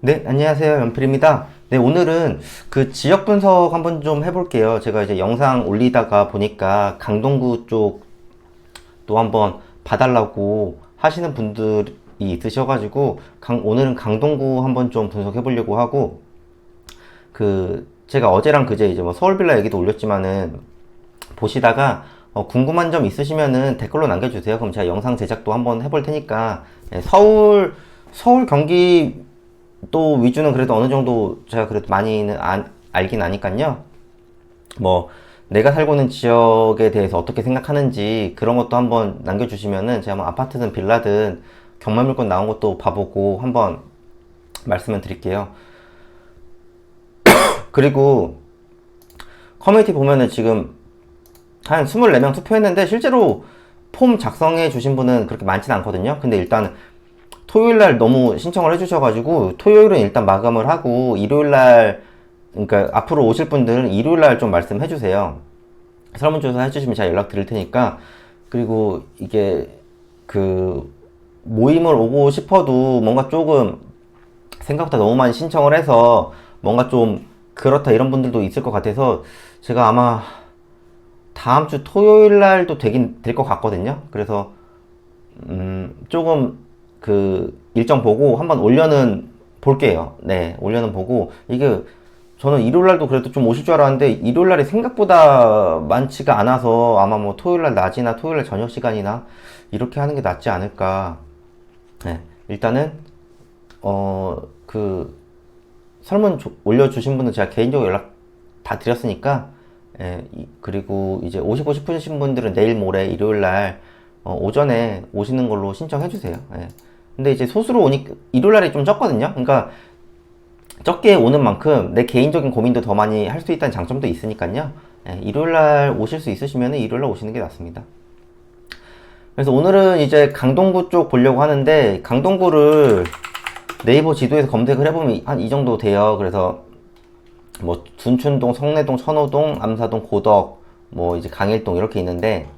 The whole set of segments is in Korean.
네, 안녕하세요. 연필입니다. 네, 오늘은 그 지역 분석 한번 좀 해볼게요. 제가 이제 영상 올리다가 보니까 강동구 쪽도 한번 봐달라고 하시는 분들이 있으셔가지고, 오늘은 강동구 한번 좀 분석해 보려고 하고, 제가 어제랑 그제 이제 뭐 서울빌라 얘기도 올렸지만은, 보시다가, 궁금한 점 있으시면은 댓글로 남겨주세요. 그럼 제가 영상 제작도 한번 해볼 테니까, 예, 서울 경기 또 위주는 그래도 어느 정도 제가 그래도 많이는 알긴 아니깐요. 뭐 내가 살고 있는 지역에 대해서 어떻게 생각하는지 그런 것도 한번 남겨주시면은 제가 뭐 아파트든 빌라든 경매 물건 나온 것도 봐보고 한번 말씀을 드릴게요. 그리고 커뮤니티 보면은 지금 한 24명 투표했는데 실제로 폼 작성해 주신 분은 그렇게 많지는 않거든요. 근데 일단 토요일날 너무 신청을 해주셔가지고 토요일은 일단 마감을 하고 일요일날, 그러니까 앞으로 오실 분들은 일요일날 좀 말씀해주세요. 설문조사 해주시면 제가 연락 드릴 테니까. 그리고 이게 그 모임을 오고 싶어도 뭔가 조금 생각보다 너무 많이 신청을 해서 뭔가 좀 그렇다 이런 분들도 있을 것 같아서 제가 아마 다음 주 토요일 날도 되긴 될 것 같거든요. 그래서 조금 일정 보고 한번 올려는 볼게요. 네, 올려는 보고 이게 저는 일요일 날도 그래도 좀 오실 줄 알았는데 일요일 날이 생각보다 많지가 않아서 아마 뭐 토요일 날 낮이나 토요일 날 저녁 시간이나 이렇게 하는 게 낫지 않을까. 네, 일단은 그 설문 올려주신 분은 제가 개인적으로 연락 다 드렸으니까, 예, 그리고 이제 오시고 싶으신 분들은 내일 모레 일요일 날 오전에 오시는 걸로 신청해 주세요. 예. 근데 이제 소수로 오니 일요일 날이 좀 적거든요. 그러니까 적게 오는 만큼 내 개인적인 고민도 더 많이 할 수 있다는 장점도 있으니까요. 예, 일요일 날 오실 수 있으시면 일요일 날 오시는 게 낫습니다. 그래서 오늘은 이제 강동구 쪽 보려고 하는데 강동구를 네이버 지도에서 검색을 해보면 한 이 정도 돼요. 그래서 뭐 둔촌동, 성내동, 천호동, 암사동, 고덕, 뭐 이제 강일동 이렇게 있는데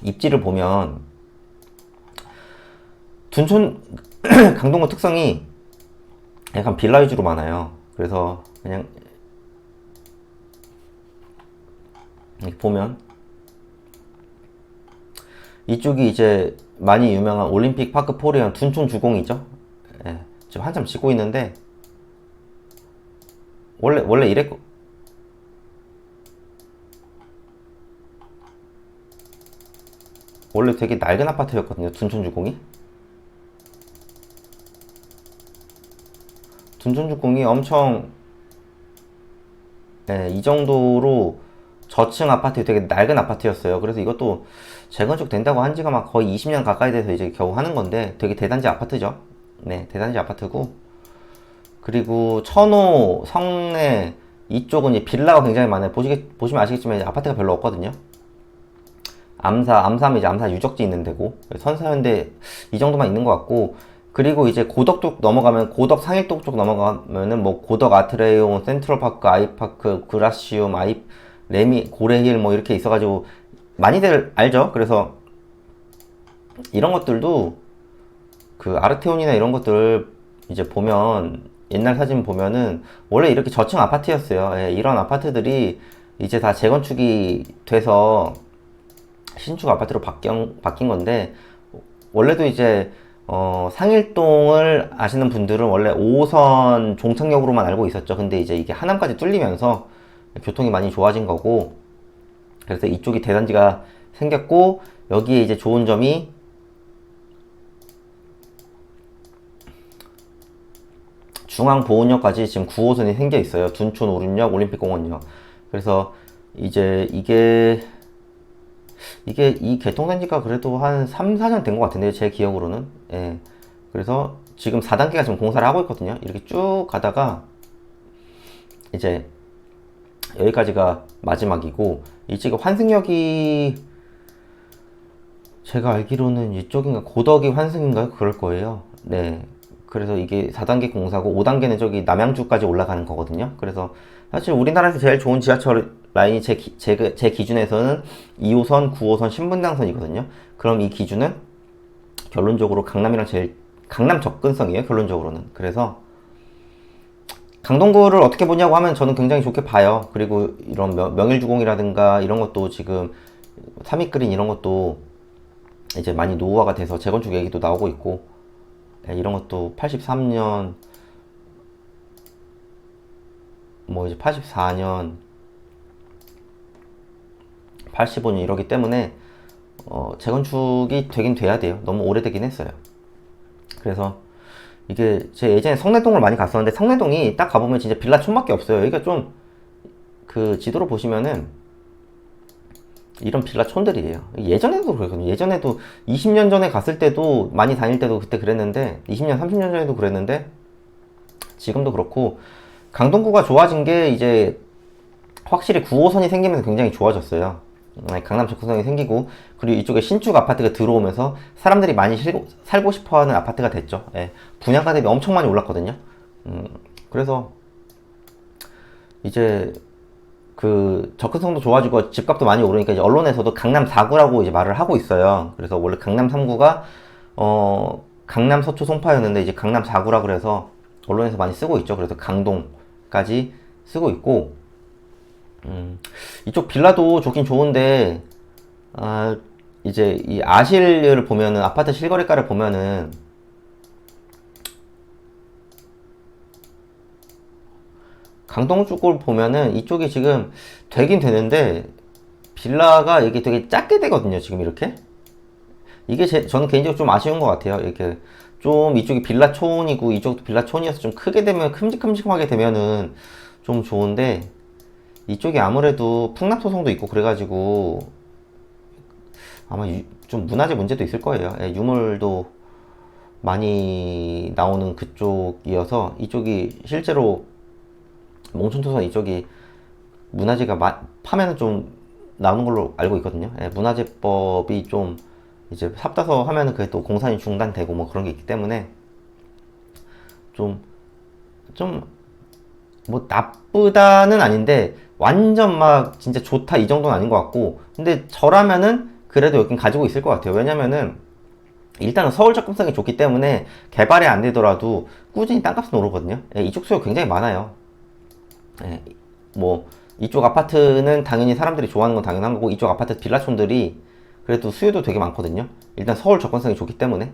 입지를 보면 둔촌 강동구 특성이 약간 빌라 위주로 많아요. 그래서 그냥 이렇게 보면 이쪽이 이제 많이 유명한 올림픽 파크 포레온 둔촌 주공이죠. 예, 지금 한참 짓고 있는데 원래 이랬고 원래 되게 낡은 아파트였거든요. 둔촌 주공이. 둔촌 주공이 엄청, 예, 이 정도로 저층 아파트 되게 낡은 아파트였어요. 그래서 이것도 재건축 된다고 한 지가 막 거의 20년 가까이 돼서 이제 겨우 하는 건데 되게 대단지 아파트죠. 네, 대단지 아파트고. 그리고 천호, 성내 이쪽은 이제 빌라가 굉장히 많아요. 보시면 아시겠지만 이제 아파트가 별로 없거든요. 암사면 이제 암사 유적지 있는 데고, 선사현대 이 정도만 있는 것 같고, 그리고 이제 고덕 쪽 넘어가면, 고덕 상일동 쪽 넘어가면은 뭐 고덕 아트레이온, 센트럴파크, 아이파크, 그라시움, 레미, 고래힐 뭐 이렇게 있어가지고 많이들 알죠? 그래서 이런 것들도 아르테온이나 이런 것들 이제 보면 옛날 사진 보면은 원래 이렇게 저층 아파트였어요. 예, 이런 아파트들이 이제 다 재건축이 돼서 신축 아파트로 바뀐 건데 원래도 이제 상일동을 아시는 분들은 원래 5호선 종착역으로만 알고 있었죠. 근데 이제 이게 하남까지 뚫리면서 교통이 많이 좋아진 거고, 그래서 이쪽이 대단지가 생겼고, 여기에 이제 좋은 점이 중앙보훈역까지 지금 9호선이 생겨 있어요. 둔촌 오륜역, 올림픽공원역. 그래서 이제 이 개통된 지가 그래도 한 3, 4년 된 것 같은데요. 제 기억으로는. 예. 그래서 지금 4단계가 지금 공사를 하고 있거든요. 이렇게 쭉 가다가 이제 여기까지가 마지막이고, 이쪽에 환승역이 제가 알기로는 이쪽인가 고덕이 환승인가요? 그럴 거예요. 네. 그래서 이게 4단계 공사고 5단계는 저기 남양주까지 올라가는 거거든요. 그래서 사실 우리나라에서 제일 좋은 지하철 라인이 제 기준에서는 2호선, 9호선, 신분당선이거든요. 그럼 이 기준은 결론적으로 강남 접근성이에요. 결론적으로는. 그래서 강동구를 어떻게 보냐고 하면 저는 굉장히 좋게 봐요. 그리고 이런 명일주공이라든가 이런 것도 지금 삼익그린 이런 것도 이제 많이 노후화가 돼서 재건축 얘기도 나오고 있고, 이런 것도 83년 뭐 이제 84년 85년 이러기 때문에 재건축이 되긴 돼야 돼요. 너무 오래되긴 했어요. 그래서 이게 제 예전에 성내동을 많이 갔었는데, 성내동이 딱 가보면 진짜 빌라촌밖에 없어요. 여기가 좀 그 지도로 보시면은 이런 빌라촌들이에요. 예전에도 그랬거든요. 예전에도 20년 전에 갔을 때도 많이 다닐 때도 그때 그랬는데, 20년 30년 전에도 그랬는데 지금도 그렇고, 강동구가 좋아진 게 이제 확실히 9호선이 생기면서 굉장히 좋아졌어요. 강남 접근성이 생기고, 그리고 이쪽에 신축 아파트가 들어오면서 사람들이 많이 살고 싶어하는 아파트가 됐죠. 예, 분양가 대비 엄청 많이 올랐거든요. 그래서 이제 그 접근성도 좋아지고 집값도 많이 오르니까 이제 언론에서도 강남 4구라고 이제 말을 하고 있어요. 그래서 원래 강남 3구가 강남 서초 송파였는데 이제 강남 4구라 그래서 언론에서 많이 쓰고 있죠. 그래서 강동까지 쓰고 있고, 이쪽 빌라도 좋긴 좋은데, 이제 이 아실을 보면은, 아파트 실거래가를 보면은 강동 쪽을 보면은 이쪽이 지금 되긴 되는데 빌라가 이게 되게 작게 되거든요. 지금 이렇게 이게 저는 개인적으로 좀 아쉬운 것 같아요. 이렇게 좀 이쪽이 빌라촌이고 이쪽도 빌라촌이어서 좀 크게 되면, 큼직큼직하게 되면은 좀 좋은데, 이쪽이 아무래도 풍납 소송도 있고 그래가지고 아마 좀 문화재 문제도 있을 거예요. 예, 유물도 많이 나오는 그쪽이어서 이쪽이 실제로 몽촌토선 이쪽이 문화재가 파면은 좀 나오는 걸로 알고 있거든요. 예, 문화재법이 좀 이제 삽다서 하면은 그게 또 공사이 중단되고 뭐 그런 게 있기 때문에 좀 뭐 나쁘다는 아닌데 완전 막 진짜 좋다 이 정도는 아닌 것 같고, 근데 저라면은 그래도 여긴 가지고 있을 것 같아요. 왜냐면은 일단은 서울 접근성이 좋기 때문에 개발이 안 되더라도 꾸준히 땅값은 오르거든요. 예, 이쪽 수요 굉장히 많아요. 예, 뭐 이쪽 아파트는 당연히 사람들이 좋아하는 건 당연한 거고, 이쪽 아파트 빌라촌들이 그래도 수요도 되게 많거든요. 일단 서울 접근성이 좋기 때문에.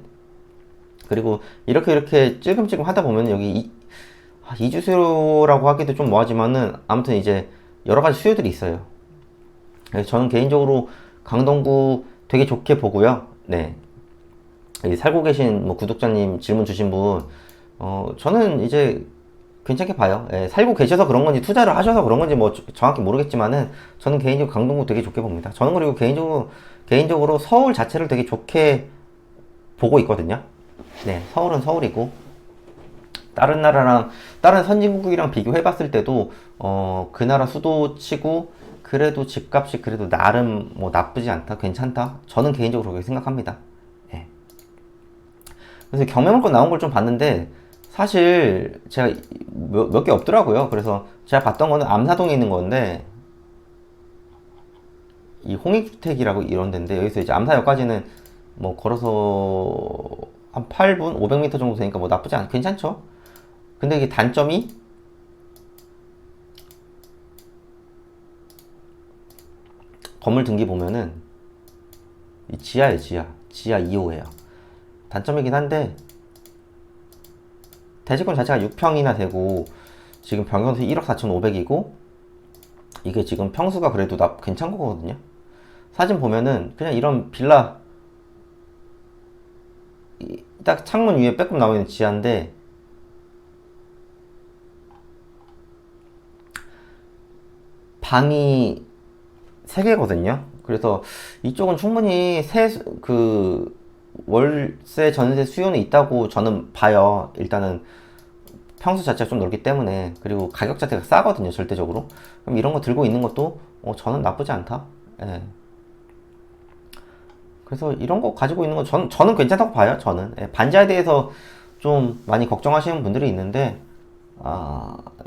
그리고 이렇게 찔끔찔끔 하다 보면 여기 이주 수요라고 하기도 좀 뭐하지만은 아무튼 이제 여러 가지 수요들이 있어요. 그래서 저는 개인적으로 강동구 되게 좋게 보고요. 네. 여기 살고 계신 뭐 구독자님 질문 주신 분, 저는 이제 괜찮게 봐요. 예, 살고 계셔서 그런 건지 투자를 하셔서 그런 건지 뭐 정확히 모르겠지만은 저는 개인적으로 강동구 되게 좋게 봅니다. 저는 그리고 개인적으로 서울 자체를 되게 좋게 보고 있거든요. 네, 서울은 서울이고 다른 나라랑 다른 선진국이랑 비교해 봤을 때도 그 나라 수도치고 그래도 집값이 그래도 나름 뭐 나쁘지 않다, 괜찮다. 저는 개인적으로 그렇게 생각합니다. 예. 그래서 경매물건 나온 걸 좀 봤는데 사실 제가 몇 개 없더라고요. 그래서 제가 봤던 거는 암사동에 있는 건데, 이 홍익주택이라고 이런 데인데, 여기서 이제 암사역까지는 뭐 걸어서 한 8분 500m 정도 되니까 뭐 나쁘지 않 괜찮죠. 근데 이게 단점이 건물 등기 보면은 이 지하에 지하 2호예요. 단점이긴 한데 대지권 자체가 6평이나 되고 지금 평균수 1억 4,500이고 이게 지금 평수가 그래도 괜찮은 거거든요. 사진 보면은 그냥 이런 빌라 딱 창문 위에 빼꼼 나와 있는 지하인데 방이 3개거든요. 그래서 이쪽은 충분히 월세 전세 수요는 있다고 저는 봐요. 일단은 평수 자체가 좀 넓기 때문에, 그리고 가격 자체가 싸거든요, 절대적으로. 그럼 이런 거 들고 있는 것도 저는 나쁘지 않다. 예. 그래서 이런 거 가지고 있는 건 저는 괜찮다고 봐요. 저는 반지하에 대해서 좀 많이 걱정하시는 분들이 있는데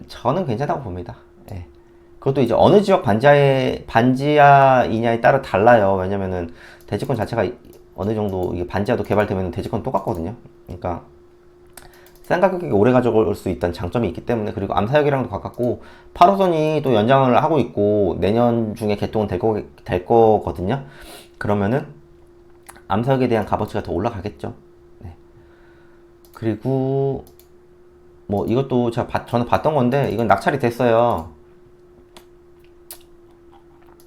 저는 괜찮다고 봅니다. 예. 그것도 이제 어느 지역 반지하이냐에 따라 달라요. 왜냐면은 대지권 자체가 어느 정도 이게 반지하도 개발되면 대지권 똑같거든요. 그러니까 싼 가격에 오래 가져올 수 있다는 장점이 있기 때문에, 그리고 암사역이랑도 가깝고 8호선이 또 연장을 하고 있고 내년 중에 개통은 될 거거든요. 그러면은 암사역에 대한 값어치가 더 올라가겠죠. 네. 그리고 뭐 이것도 저는 봤던 건데 이건 낙찰이 됐어요.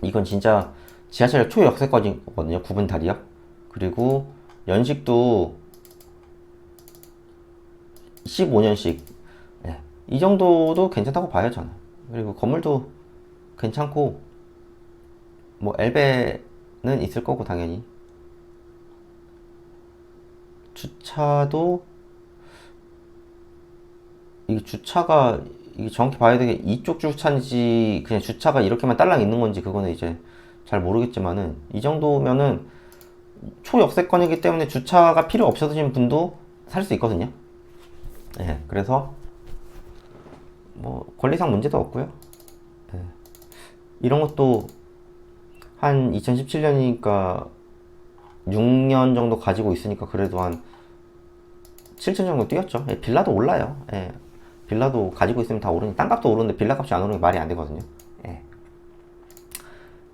이건 진짜 지하철역 초역세권이거든요. 9분 다리역. 그리고 연식도 15년씩. 네. 이 정도도 괜찮다고 봐요, 저는. 그리고 건물도 괜찮고, 뭐 엘베는 있을 거고 당연히. 주차도, 이게 주차가 이게 정확히 봐야 되게 이쪽 주차인지 그냥 주차가 이렇게만 딸랑 있는 건지 그거는 이제 잘 모르겠지만은, 이 정도면은 초역세권이기 때문에 주차가 필요 없으신 분도 살 수 있거든요. 예, 그래서 뭐 권리상 문제도 없고요. 예, 이런 것도 한 2017년이니까 6년 정도 가지고 있으니까 그래도 한 7천 정도 뛰었죠. 예, 빌라도 올라요. 예, 빌라도 가지고 있으면 다 오르니, 땅값도 오르는데 빌라 값이 안 오르는 게 말이 안 되거든요. 예.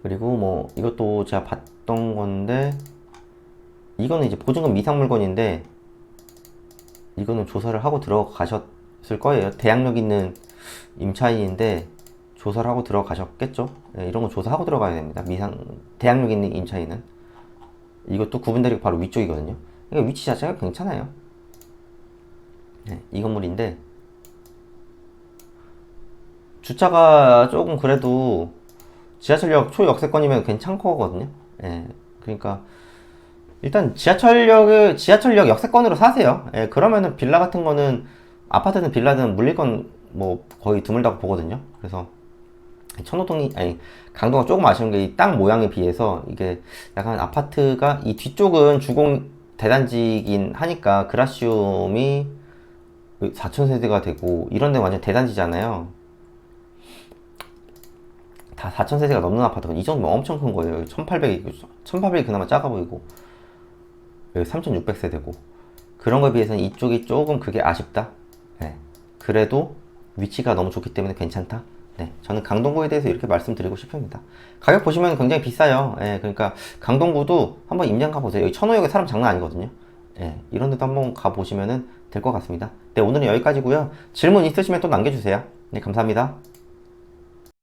그리고 뭐 이것도 제가 봤던 건데, 이거는 이제 보증금 미상 물건인데 이거는 조사를 하고 들어가셨을 거예요. 대항력 있는 임차인인데 조사를 하고 들어가셨겠죠. 예, 이런 거 조사하고 들어가야 됩니다. 대항력 있는 임차인은. 이것도 구분대리가 바로 위쪽이거든요. 그러니까 위치 자체가 괜찮아요. 네, 이 건물인데 주차가 조금 그래도 지하철역 초역세권이면 괜찮거든요. 예, 그러니까 일단 지하철역 역세권으로 사세요. 예, 그러면은 빌라 같은 거는, 아파트든 빌라든 물릴 건 뭐 거의 드물다고 보거든요. 그래서 강동가 조금 아쉬운 게 이 땅 모양에 비해서 이게 약간 아파트가 이 뒤쪽은 주공 대단지긴 하니까 그라시움이 4,000세대가 되고 이런 데 완전 대단지잖아요. 다 4,000세대가 넘는 아파트가 이 정도면 엄청 큰 거예요. 1,800이 그나마 작아 보이고 3,600세대고, 그런 거에 비해서는 이쪽이 조금 그게 아쉽다. 네. 그래도 위치가 너무 좋기 때문에 괜찮다. 네. 저는 강동구에 대해서 이렇게 말씀드리고 싶습니다. 가격 보시면 굉장히 비싸요. 예, 그러니까 강동구도 한번 임장 가보세요. 여기 천호역에 사람 장난 아니거든요. 예, 이런 데도 한번 가보시면 될 것 같습니다. 네, 오늘은 여기까지고요. 질문 있으시면 또 남겨주세요. 네, 감사합니다.